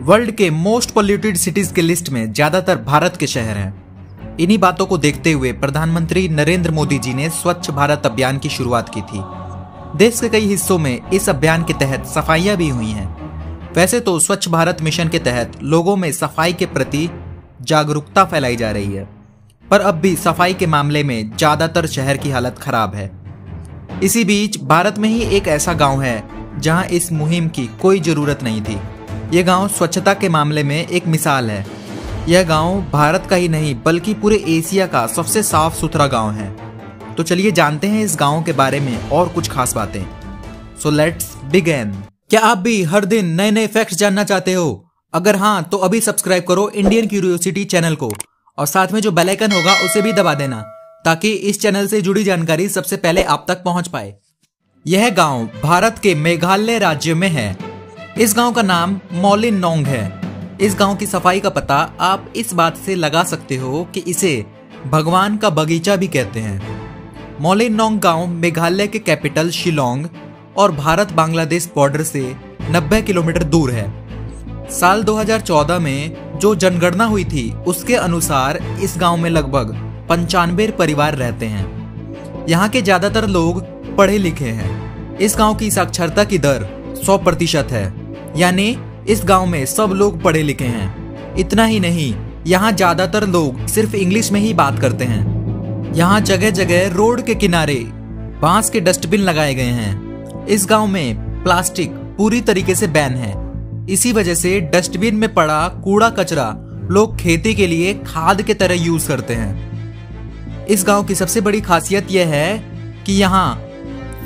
World के most polluted cities के list में ज्यादातर भारत के शहर हैं। इन्हीं बातों को देखते हुए प्रधानमंत्री नरेंद्र मोदी जी ने स्वच्छ भारत अभियान की शुरुआत की थी। देश के कई हिस्सों में इस अभियान के तहत सफाइयां भी हुई हैं। वैसे तो स्वच्छ भारत मिशन के तहत लोगों में सफाई के प्रति जागरूकता फैलाई जा रही है, पर अब भी सफाई के मामले में ज्यादातर शहर की हालत खराब है। इसी बीच भारत में ही एक ऐसा गांव है जहां इस मुहिम की कोई जरूरत नहीं थी। यह गांव स्वच्छता के मामले में एक मिसाल है। यह गांव भारत का ही नहीं बल्कि पूरे एशिया का सबसे साफ सुथरा गांव है। तो चलिए जानते हैं इस गांव के बारे में और कुछ खास बातें। So let's begin. क्या आप भी हर दिन नए नए फैक्ट्स जानना चाहते हो? अगर हाँ तो अभी सब्सक्राइब करो इंडियन क्यूरियोसिटी चैनल को और साथ में जो बेल आइकन होगा उसे भी दबा देना, ताकि इस चैनल से जुड़ी जानकारी सबसे पहले आप तक पहुंच पाए। यह गांव भारत के मेघालय राज्य में है। इस गांव का नाम मोलिन नोंग है। इस गांव की सफाई का पता आप इस बात से लगा सकते हो कि इसे भगवान का बगीचा भी कहते हैं। मोलिन नोंग गांव मेघालय के कैपिटल शिलोंग और भारत बांग्लादेश बॉर्डर से 90 किलोमीटर दूर है। साल 2014 में जो जनगणना हुई थी उसके अनुसार इस गांव में लगभग 95 परिवार रहते हैं। यहाँ के ज्यादातर लोग पढ़े लिखे हैं। इस गांव की साक्षरता की दर 100% है, यानी इस गांव में सब लोग पढ़े लिखे हैं। इतना ही नहीं, यहाँ ज्यादातर लोग सिर्फ इंग्लिश में ही बात करते हैं। यहाँ जगह जगह रोड के किनारे बांस के डस्टबिन लगाए गए हैं। इस गांव में प्लास्टिक पूरी तरीके से बैन है। इसी वजह से डस्टबिन में पड़ा कूड़ा कचरा लोग खेती के लिए खाद के तरह यूज करते हैं। इस गांव की सबसे बड़ी खासियत यह है कि यहाँ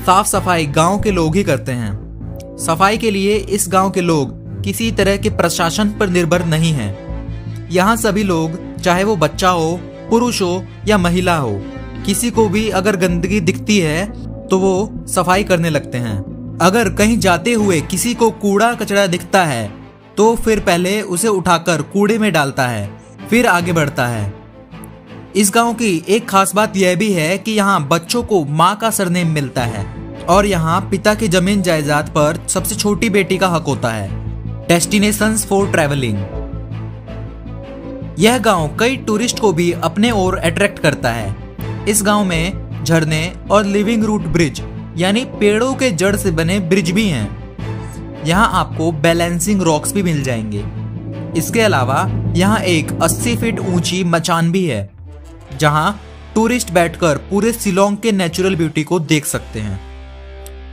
साफ सफाई गांव के लोग ही करते हैं। सफाई के लिए इस गांव के लोग किसी तरह के प्रशासन पर निर्भर नहीं हैं। यहाँ सभी लोग, चाहे वो बच्चा हो, पुरुष हो या महिला हो, किसी को भी अगर गंदगी दिखती है तो वो सफाई करने लगते हैं। अगर कहीं जाते हुए किसी को कूड़ा कचरा दिखता है तो फिर पहले उसे उठाकर कूड़े में डालता है, फिर आगे बढ़ता है। इस गांव की एक खास बात यह भी है कि यहाँ बच्चों को माँ का सरनेम मिलता है और यहाँ पिता की जमीन जायदाद पर सबसे छोटी बेटी का हक होता है। Destinations for travelling. यह गांव कई टूरिस्ट को भी अपने ओर अट्रैक्ट करता है। इस गांव में झरने और लिविंग रूट ब्रिज यानी पेड़ों के जड़ से बने ब्रिज भी हैं। यहाँ आपको बैलेंसिंग रॉक्स भी मिल जाएंगे। इसके अलावा यहाँ एक 80 फीट ऊंची मचान भी है, जहाँ टूरिस्ट बैठकर पूरे शिलोंग के नेचुरल ब्यूटी को देख सकते हैं।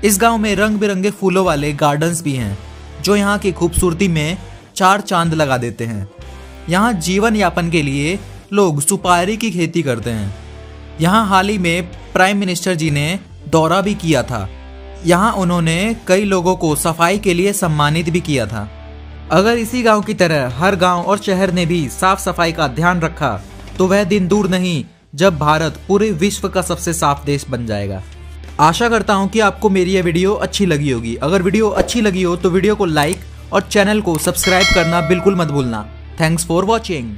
इस गांव में रंग बिरंगे फूलों वाले गार्डन्स भी हैं, जो यहाँ की खूबसूरती में 4 चांद लगा देते हैं। यहाँ जीवन यापन के लिए लोग सुपारी की खेती करते हैं। यहाँ हाल ही में प्राइम मिनिस्टर जी ने दौरा भी किया था। यहाँ उन्होंने कई लोगों को सफाई के लिए सम्मानित भी किया था। अगर इसी गांव की तरह हर गांव और शहर ने भी साफ सफाई का ध्यान रखा तो वह दिन दूर नहीं जब भारत पूरे विश्व का सबसे साफ देश बन जाएगा। आशा करता हूं कि आपको मेरी यह वीडियो अच्छी लगी होगी। अगर वीडियो अच्छी लगी हो तो वीडियो को लाइक और चैनल को सब्सक्राइब करना बिल्कुल मत भूलना। Thanks for watching.